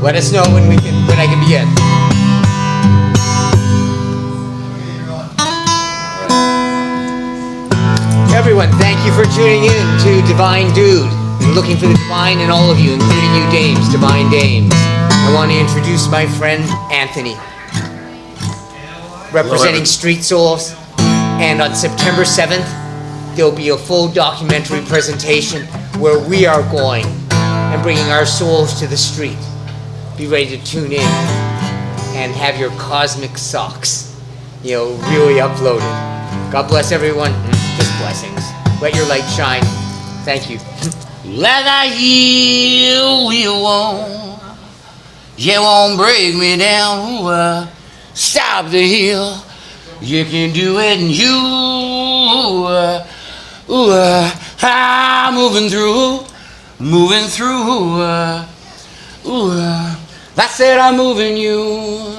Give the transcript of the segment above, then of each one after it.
Let us know when I can begin. Everyone, thank you for tuning in to Divine Dude and looking for the divine in all of you, including you dames, divine dames. I want to introduce my friend Anthony, representing Street Souls. And on September 7th, there'll be a full documentary presentation where we are going and bringing our souls to the street. Be ready to tune in and have your cosmic socks, really uploaded. God bless everyone. Just blessings. Let your light shine. Thank you. Like I heal, you won't break me down. Stop the hill. You can do it, and I'm moving through. I said I'm moving you,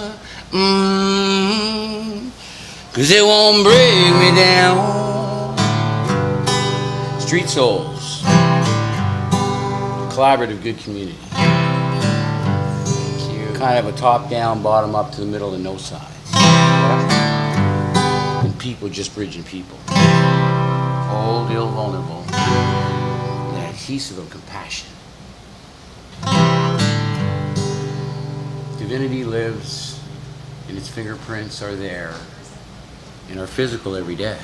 'cause it won't break me down. Street Souls, collaborative, good community. Thank you. Kind of a top-down, bottom-up to the middle, and no sides. And people just bridging people. Old, ill, vulnerable. And adhesive of compassion. Divinity lives, and its fingerprints are there in our physical every day.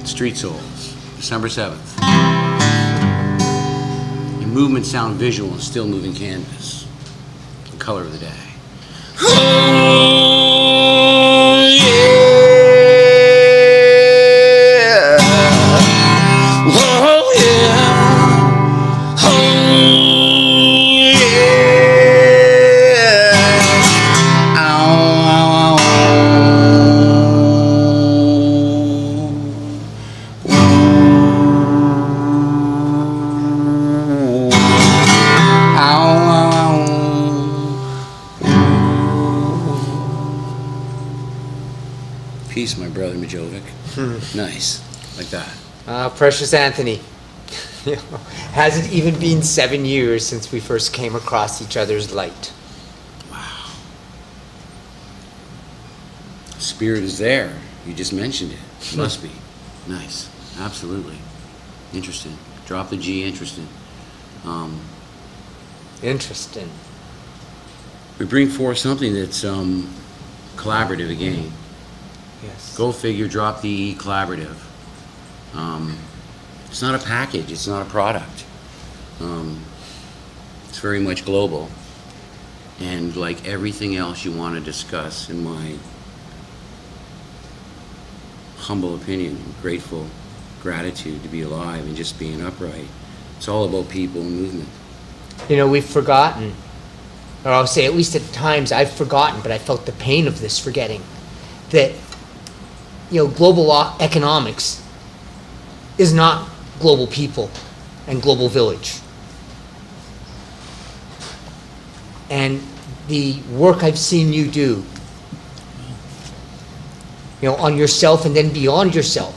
Street Souls, December 7th. Your movement, sound, visual, and still moving canvas. The color of the day. Oh, yeah. Oh, yeah. Oh, yeah. Ow, Peace, my brother Majovic. Nice, like that. Precious Anthony. Has it even been 7 years since we first came across each other's light? Wow. Spirit is there. You just mentioned it. Must be. Nice. Absolutely. Interesting. Drop the G, interesting. Interesting. We bring forth something that's collaborative again. Yes. Go figure, drop the E, collaborative. It's not a package, it's not a product. It's very much global. And like everything else you want to discuss, in my humble opinion, grateful gratitude to be alive and just being upright. It's all about people and movement. We've forgotten, or I'll say at least at times I've forgotten, but I felt the pain of this forgetting, that global economics is not global people and global village. And the work I've seen you do, on yourself and then beyond yourself,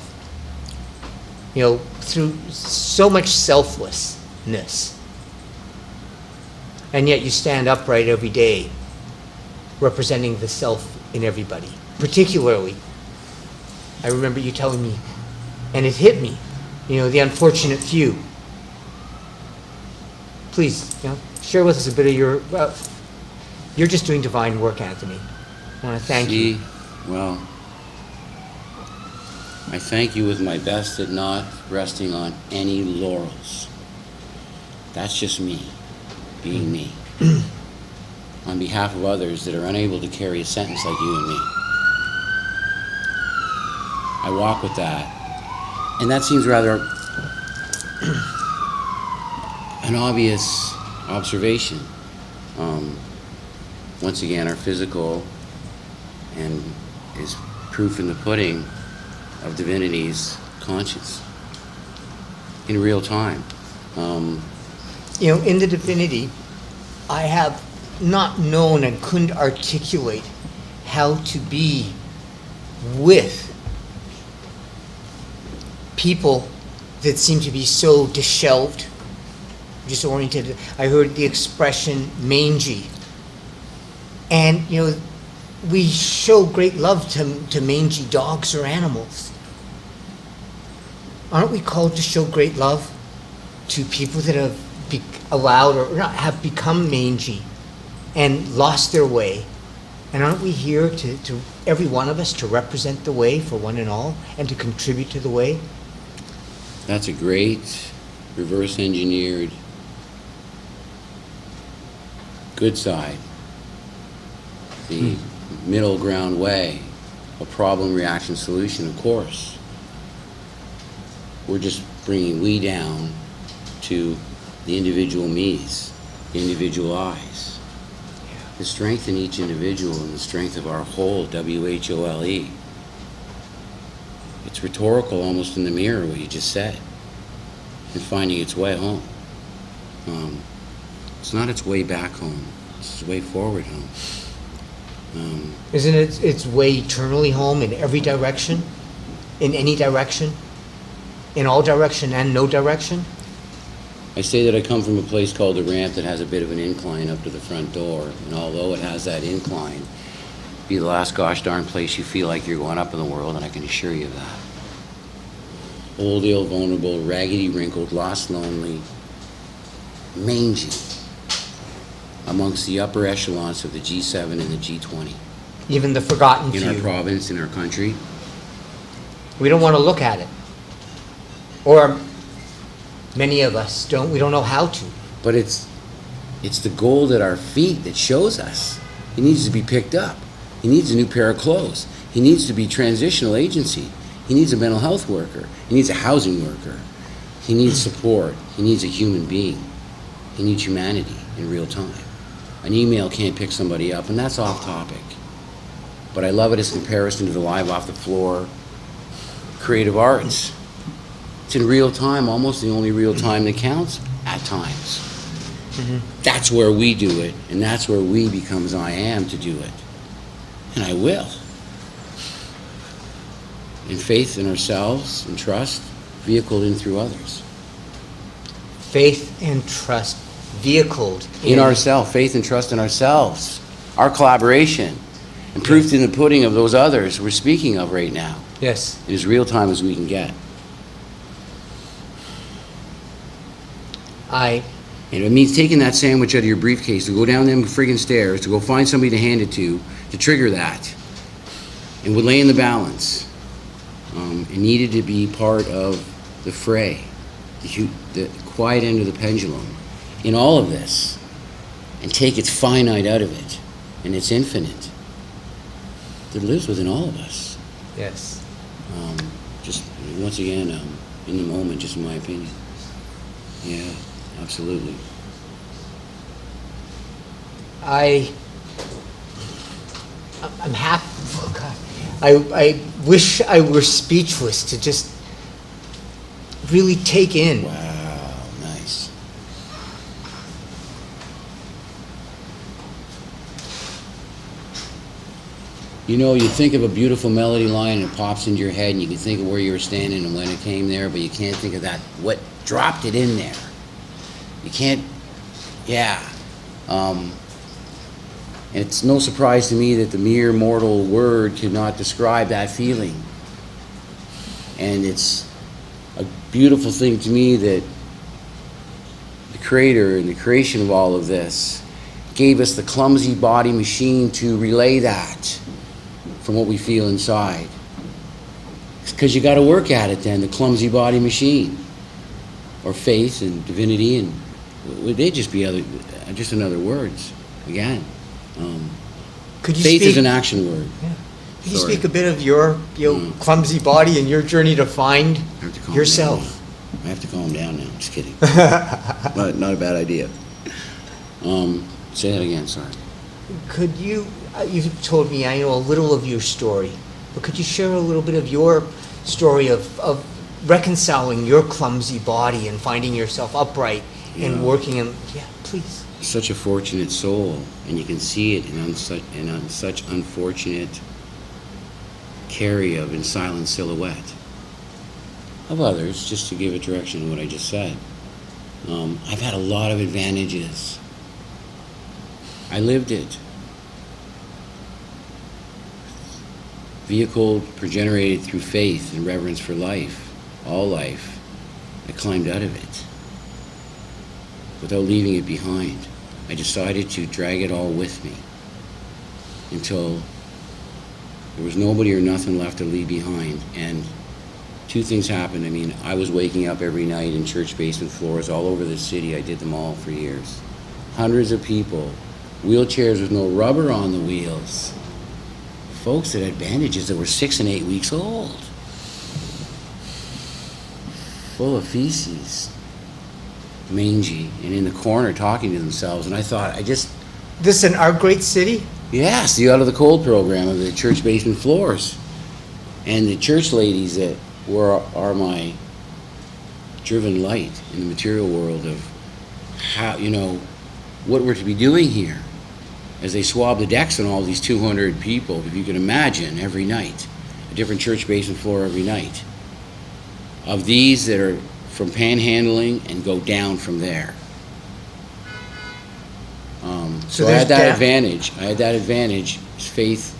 through so much selflessness. And yet you stand upright every day, representing the self in everybody. Particularly, I remember you telling me, and it hit me, the unfortunate few. Please, share with us a bit of your, you're just doing divine work, Anthony. I want to thank you. Well, I thank you with my best at not resting on any laurels. That's just me, being me. On behalf of others that are unable to carry a sentence like you and me. I walk with that. And that seems rather an obvious observation. Once again, our physical and is proof in the pudding of divinity's conscience in real time. In the divinity, I have not known and couldn't articulate how to be with people that seem to be so disheveled, disoriented. I heard the expression mangy. And, you know, we show great love to mangy dogs or animals. Aren't we called to show great love to people that have allowed or not have become mangy and lost their way? And aren't we here to every one of us to represent the way for one and all and to contribute to the way? That's a great reverse engineered good side. The middle ground way, a problem, reaction, solution, of course. We're just bringing we down to the individual me's, the individual I's. The strength in each individual and the strength of our whole, W-H-O-L-E. It's rhetorical almost in the mirror, what you just said, and finding its way home. It's not its way back home, it's its way forward home. Isn't it its way eternally home in every direction? In any direction? In all direction and no direction? I say that I come from a place called the Ramp that has a bit of an incline up to the front door, and although it has that incline, be the last gosh darn place you feel like you're going up in the world, and I can assure you of that. Old, ill, vulnerable, raggedy, wrinkled, lost, lonely, mangy, amongst the upper echelons of the G7 and the G20. Even the forgotten In few. our province, in our country. We don't want to look at it. Or many of us don't. We don't know how to. But it's the gold at our feet that shows us. He needs to be picked up. He needs a new pair of clothes. He needs to be transitional agency. He needs a mental health worker. He needs a housing worker. He needs support. He needs a human being. He needs humanity in real time. An email can't pick somebody up, and that's off topic. But I love it as comparison to the live off the floor creative arts. It's in real time, almost the only real time that counts at times. That's where we do it, and that's where we becomes I am to do it. And I will. In faith in ourselves and trust, vehicled in through others. Faith and trust vehicled In ourselves, faith and trust in ourselves. Our collaboration. And proof in the pudding of those others we're speaking of right now. Yes. In as real time as we can get. And it means taking that sandwich out of your briefcase to go down them friggin' stairs, to go find somebody to hand it to trigger that. And would lay in the balance. It needed to be part of the fray, the quiet end of the pendulum in all of this, and take its finite out of it and its infinite that lives within all of us. Yes. Just once again, in the moment, just in my opinion. Yeah, absolutely. I'm happy. Oh God. I wish I were speechless to just really take in. Wow, nice. You know, you think of a beautiful melody line and it pops into your head and you can think of where you were standing and when it came there, but you can't think of that, what dropped it in there. You can't, yeah. It's no surprise to me that the mere mortal word cannot describe that feeling. And it's a beautiful thing to me that the Creator and the creation of all of this gave us the clumsy body machine to relay that from what we feel inside. Because you got to work at it then, the clumsy body machine. Or faith and divinity, and would they just be just in other words, again. Could you faith speak, is an action word. Yeah. Could you Sorry. speak a bit of your clumsy body and your journey to find I have to calm yourself? down. I have to calm down now. Just kidding. not a bad idea. Say that again. Sorry. Could you? You've told me I know a little of your story, but could you share a little bit of your story of reconciling your clumsy body and finding yourself upright and working in? Yeah, please. Such a fortunate soul, and you can see it on such unfortunate carry of in silent silhouette. of others, just to give a direction to what I just said. I've had a lot of advantages. I lived it. Vehicle generated through faith and reverence for life, all life. I climbed out of it without leaving it behind. I decided to drag it all with me until there was nobody or nothing left to leave behind. And two things happened. I mean, I was waking up every night in church basement floors all over the city. I did them all for years. Hundreds of people, wheelchairs with no rubber on the wheels. Folks that had bandages that were 6 and 8 weeks old. Full of feces, mangy, and in the corner talking to themselves. And I thought, This in our great city? yes, the Out of the Cold program of the church basement floors. And the church ladies that are my driven light in the material world of how, what we're to be doing here as they swab the decks on all these 200 people, if you can imagine, every night, a different church basement floor every night. Of these that are from panhandling and go down from there. So I had that advantage. I had that advantage, faith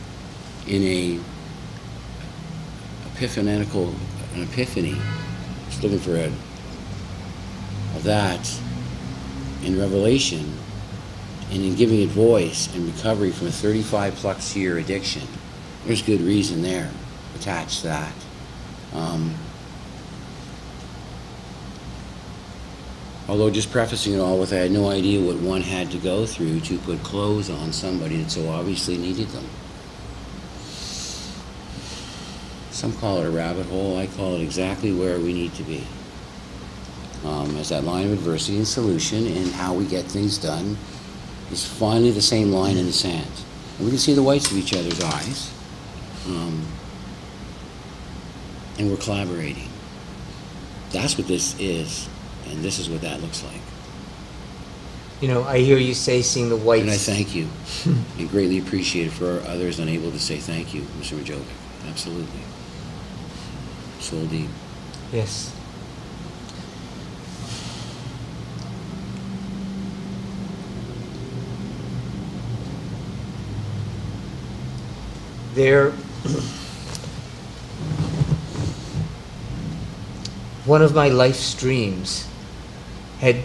in an epiphany. Just looking for of that in Revelation, and in giving it voice and recovery from a 35+ year addiction. There's good reason there attached to that. Although just prefacing it all with, I had no idea what one had to go through to put clothes on somebody that so obviously needed them. Some call it a rabbit hole. I call it exactly where we need to be. As that line of adversity and solution and how we get things done is finally the same line in the sand. And we can see the whites of each other's eyes. And we're collaborating. That's what this is. And this is what that looks like. I hear you say seeing the whites. And I thank you. And greatly appreciate it for others unable to say thank you, Mr. Majovic. Absolutely. Soul deep. Yes. One of my life streams is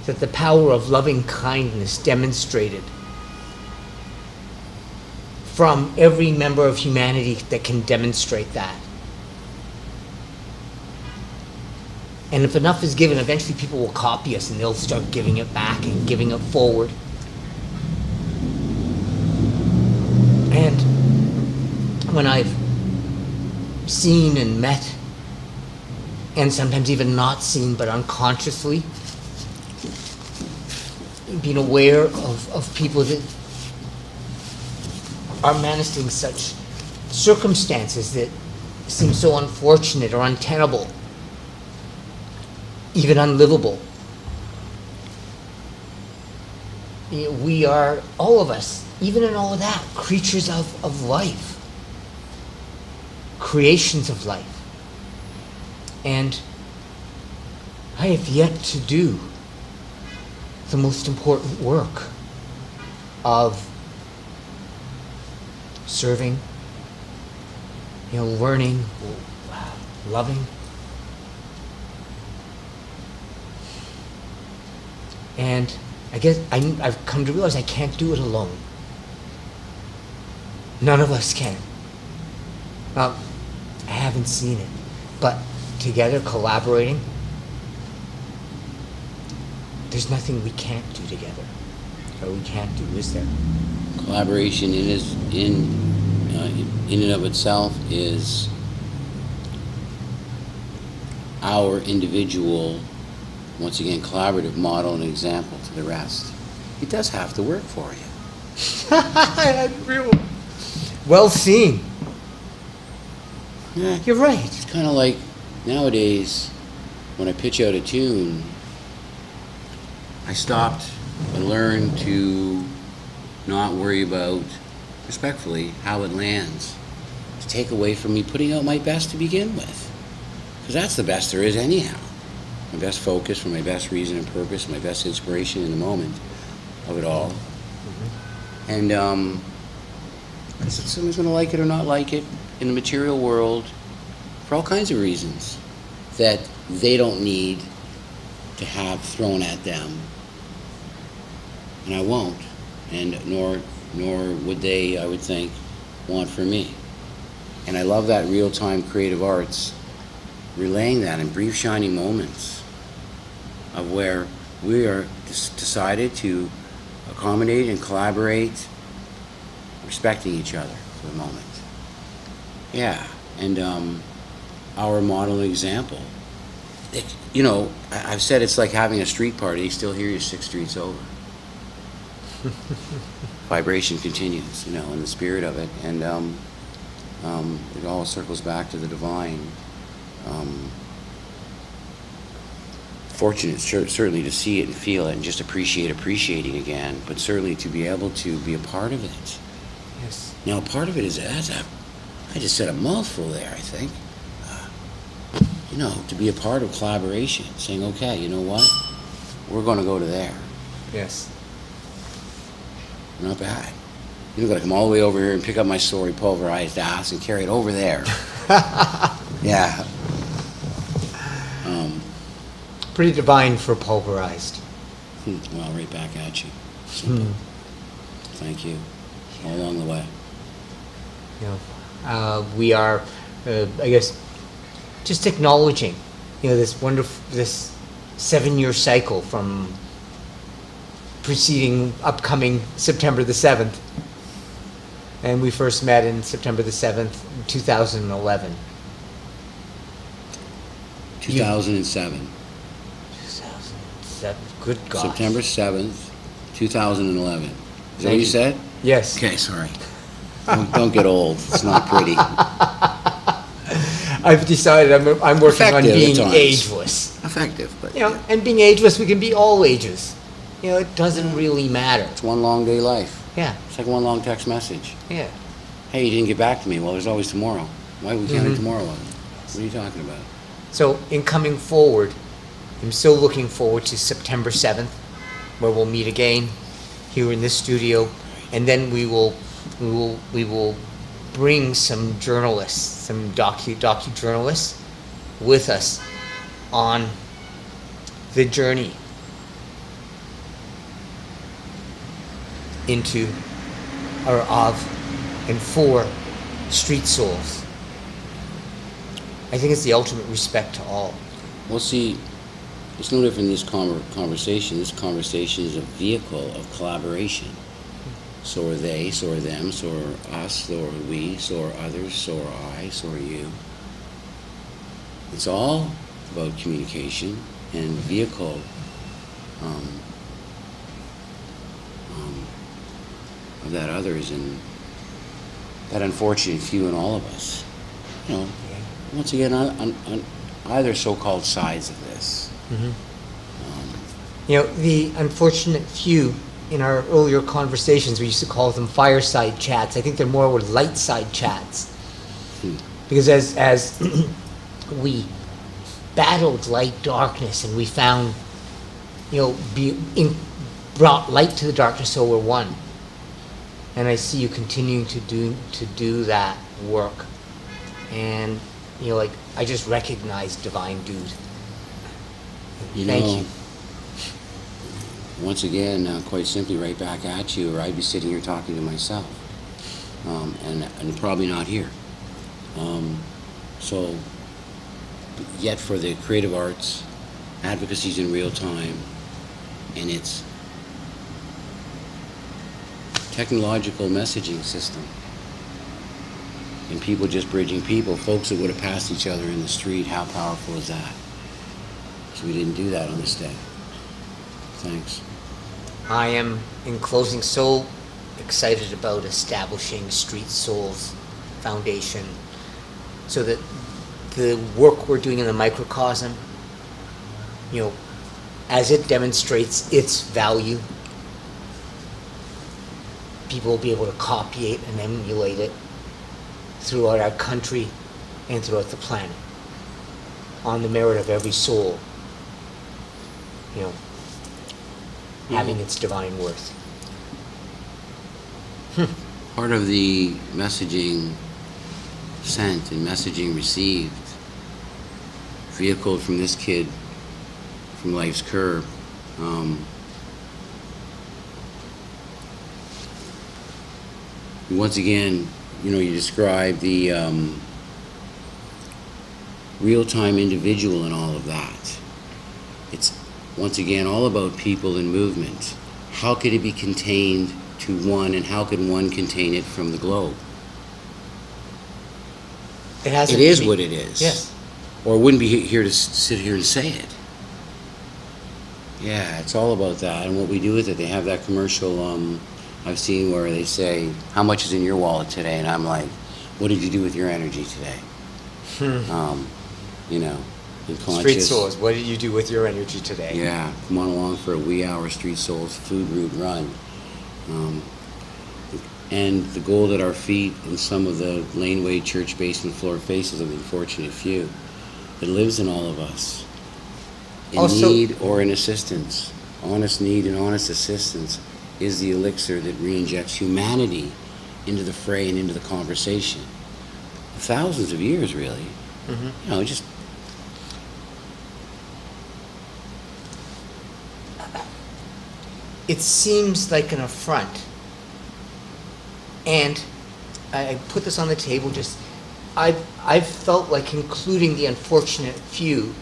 that the power of loving kindness demonstrated from every member of humanity that can demonstrate that. And if enough is given, eventually people will copy us and they'll start giving it back and giving it forward. And when I've seen and met, and sometimes even not seen, but unconsciously, being aware of people that are managing such circumstances that seem so unfortunate or untenable, even unlivable. We are, all of us, even in all of that, creatures of life, creations of life. And I have yet to do the most important work of serving, learning, loving. And I guess I've come to realize I can't do it alone. None of us can. Well, I haven't seen it, but together, collaborating, there's nothing we can't do together, or we can't do, is there? Collaboration in and of itself is our individual, once again, collaborative model and example to the rest. It does have to work for you. Well seen. Yeah. You're right. It's kind of like nowadays, when I pitch out a tune, I stopped and learned to not worry about respectfully, how it lands to take away from me putting out my best to begin with. Because that's the best there is anyhow. My best focus, for my best reason and purpose, my best inspiration in the moment of it all. And because someone's going to like it or not like it in the material world for all kinds of reasons that they don't need to have thrown at them. And I won't. And nor would they, I would think, want for me. And I love that real-time creative arts relaying that in brief shining moments of where we are decided to accommodate and collaborate, respecting each other for the moment. Yeah, and our model example. I've said it's like having a street party. You still hear you 6 streets over. Vibration continues, in the spirit of it, and it all circles back to the divine. Fortunate, certainly, to see it and feel it and just appreciating again, but certainly to be able to be a part of it. Yes. Now, part of it is, I just said a mouthful there, I think. To be a part of collaboration, saying, okay, you know what? We're going to go to there. Yes. Not bad. You've got to come all the way over here and pick up my sorry pulverized ass and carry it over there. Yeah. Pretty divine for pulverized. Well, right back at you. Simple. Thank you. All along the way. We are, I guess, just acknowledging, this wonderful, this 7-year cycle from preceding upcoming September the 7th. And we first met in September the 7th, 2011. 2007. 2007. Good God. September 7th, 2011. Is that what you said? Yes. Okay, sorry. Don't get old. It's not pretty. I've decided I'm working on Effective at being times. ageless. Effective, but And being ageless, we can be all ages. It doesn't really matter. it's one long day life. Yeah, It's like one long text message. yeah. Hey, you didn't get back to me. Well, there's always tomorrow. Why are we counting tomorrow of it? What are you talking about? So in coming forward, I'm still looking forward to September 7th, where we'll meet again here in this studio, and then we will bring some journalists, some docu-journalists with us on the journey into or of and for street souls. I think it's the ultimate respect to all. Well, see, it's no different in this conversation. This conversation is a vehicle of collaboration. So are they, so are them, so are us, so are we, so are others, so are I, so are you. It's all about communication and vehicle of that others and that unfortunate few in all of us. Once again, on either so-called sides of this. The unfortunate few, in our earlier conversations, we used to call them fireside chats. I think they're more light side chats. Because as we battled light darkness and we found, brought light to the darkness, so we're one. And I see you continuing to do that work. And, I just recognize Divine Dude. Thank you. Once again, quite simply, right back at you, or I'd be sitting here talking to myself, and probably not here. So, yet for the creative arts, advocacy's in real time, and it's technological messaging system, and people just bridging people, folks that would have passed each other in the street. How powerful is that? So we didn't do that on this day. Thanks. I am, in closing, so excited about establishing Street Souls Foundation so that the work we're doing in the microcosm, as it demonstrates its value, people will be able to copy it and emulate it throughout our country and throughout the planet on the merit of every soul, having its divine worth. Part of the messaging sent and messaging received, vehicled from this kid from life's curb, once again, you describe the real-time individual and all of that. It's, once again, all about people and movement. How could it be contained to one, and how can one contain it from the globe? It hasn't. It is what it is. Yes. Or wouldn't be here to sit here and say it. Yeah, it's all about that and what we do with it. They have that commercial I've seen where they say, "How much is in your wallet today?" And I'm like, "What did you do with your energy today?" Unconscious. Street Souls, what did you do with your energy today? Yeah, come on along for a wee hour Street Souls food route run. And the gold at our feet in some of the laneway church basement floor faces of the unfortunate few. It lives in all of us. In need or in assistance. Honest need and honest assistance is the elixir that re-injects humanity into the fray and into the conversation. Thousands of years, really. Just... It seems like an affront. And I put this on the table, I've felt like including the unfortunate few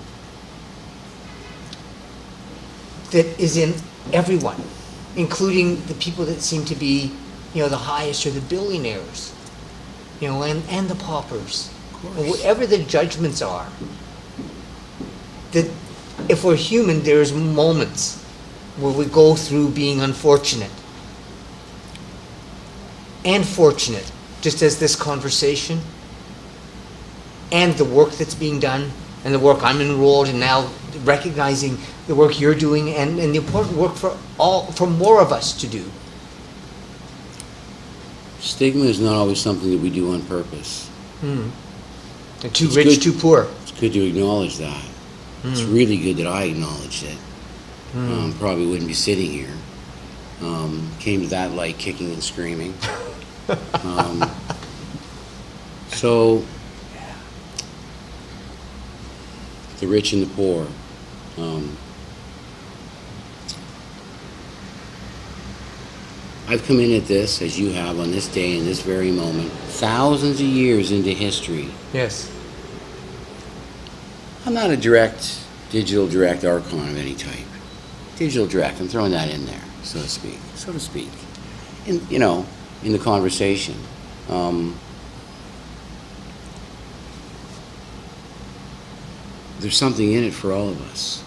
that is in everyone, including the people that seem to be, the highest, or the billionaires, and the paupers, and whatever the judgments are. That if we're human, there's moments where we go through being unfortunate and fortunate, just as this conversation and the work that's being done and the work I'm enrolled in now, recognizing the work you're doing and the important work for more of us to do. Stigma is not always something that we do on purpose. And too rich, too poor. It's good to acknowledge that. It's really good that I acknowledged it. Probably wouldn't be sitting here. Came to that light kicking and screaming. So, the rich and the poor. I've come in at this, as you have, on this day, in this very moment, thousands of years into history. Yes. I'm not a digital direct archon of any type. Digital direct, I'm throwing that in there, so to speak. In the conversation. There's something in it for all of us.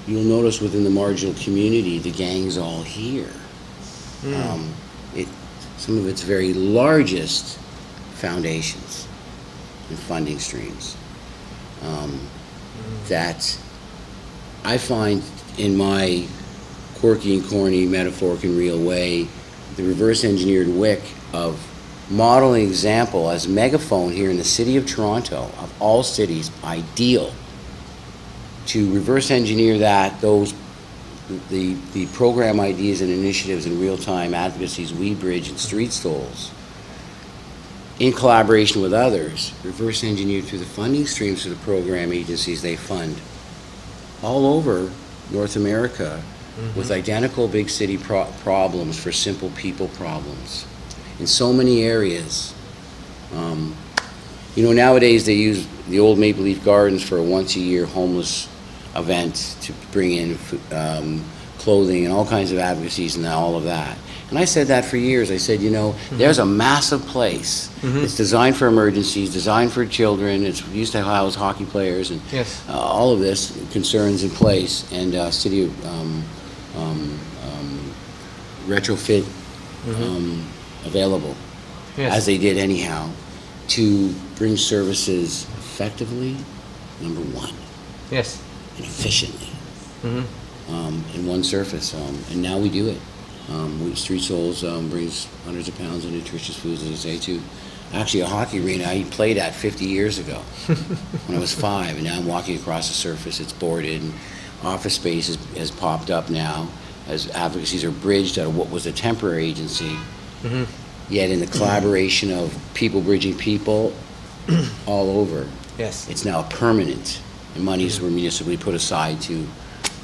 You'll notice within the marginal community, the gang's all here. Some of its very largest foundations and funding streams that I find, in my quirky and corny, metaphoric and real way, the reverse engineered wick of modeling example as megaphone here in the city of Toronto, of all cities, ideal to reverse engineer the program ideas and initiatives and real-time advocacies we bridge in Street Souls in collaboration with others, reverse engineered through the funding streams to the program agencies they fund all over North America with identical big city problems for simple people problems in so many areas. Nowadays they use the old Maple Leaf Gardens for a once-a-year homeless event to bring in clothing and all kinds of advocacies and all of that. And I said that for years. I said, there's a massive place. It's designed for emergencies, designed for children. It's used to house hockey players and all of this concerns in place, and city of retrofit available, as they did anyhow, to bring services effectively, number one. Yes. And efficiently. In one surface. And now we do it. Street Souls brings hundreds of pounds of nutritious foods, as I say, to actually a hockey arena I played at 50 years ago when I was 5, and now I'm walking across the surface. It's boarded, and office space has popped up now as advocacies are bridged out of what was a temporary agency. Mm-hmm. Yet in the collaboration of people bridging people all over, Yes. it's now permanent, and monies were municipally put aside to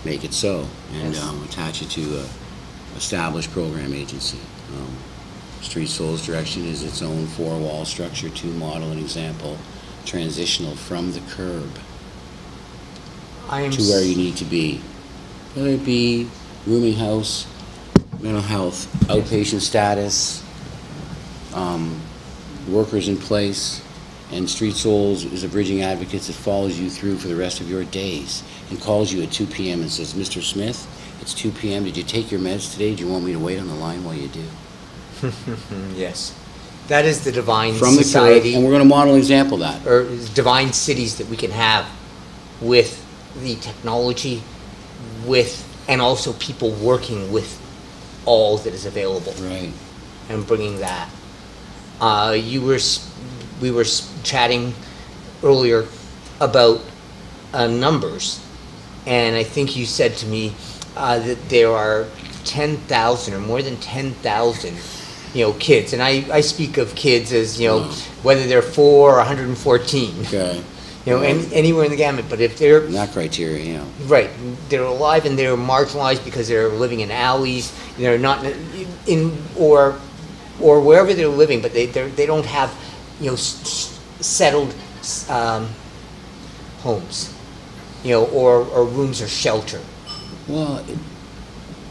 make it so, and Yes. attach it to a established program agency. Street Souls direction is its own four-wall structure to model an example, transitional from the curb to where you need to be. Whether it be rooming house, mental health, outpatient status, workers in place, and Street Souls is a bridging advocate that follows you through for the rest of your days and calls you at 2 p.m. and says, Mr. Smith, it's 2 p.m. Did you take your meds today? Do you want me to wait on the line while you do? Yes. That is the divine From the society. curb, and we're going to model an example of that. Or divine cities that we can have with the technology, and also people working with all that is available Right. and bringing that. We were chatting earlier about numbers, and I think you said to me that there are 10,000 or more than 10,000 kids, and I speak of kids as, whether they're 4 or 114, Okay. anywhere in the gamut, but if they're, That criteria, right, they're alive and they're marginalized because they're living in alleys, they're not in, or wherever they're living, but they don't have, settled homes, or rooms or shelter. Well,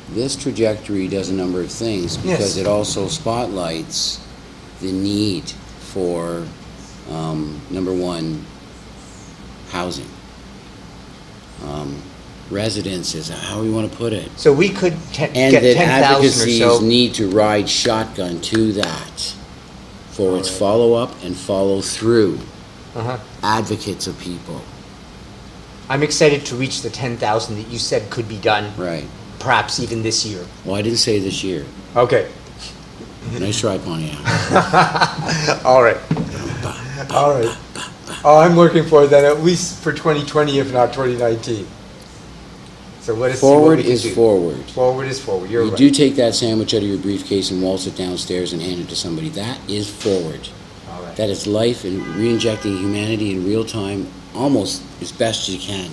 this trajectory does a number of things because it also spotlights the need for, number one, housing. Residences, how you want to put it. So we could And get that 10,000 or advocacies so. need to ride shotgun to that for its follow-up and follow-through. Uh-huh. Advocates of people. I'm excited to reach the 10,000 that you said could be done, Right. perhaps even this year. Well, I didn't say this year. Okay. Nice try, Pontiac. All right. All right. Oh, I'm looking for that at least for 2020, if not 2019. So let us see what Forward we can is do. forward. Forward is forward. You're You right. do take that sandwich out of your briefcase and waltz it downstairs and hand it to somebody. That is forward. All right. That is life and re-injecting humanity in real time, almost as best you can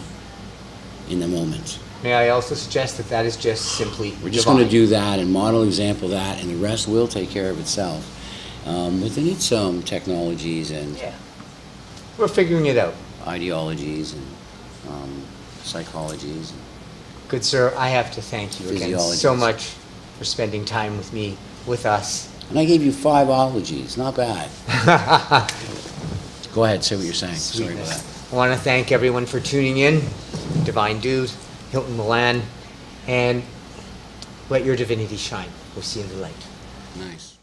in the moment. May I also suggest that that is just simply We're just divine. going to do that and model example of that, and the rest will take care of itself within its technologies and Yeah. We're figuring it out. ideologies and psychologies. Good sir, I have to thank you again Physiologies. so much for spending time with me, with us. And I gave you 5 ologies. Not bad. Go ahead, say what you're saying. Sorry about Sweetness. that. I want to thank everyone for tuning in. Divine Dude, Hilton Milan, and let your divinity shine. We'll see you in the light. Nice.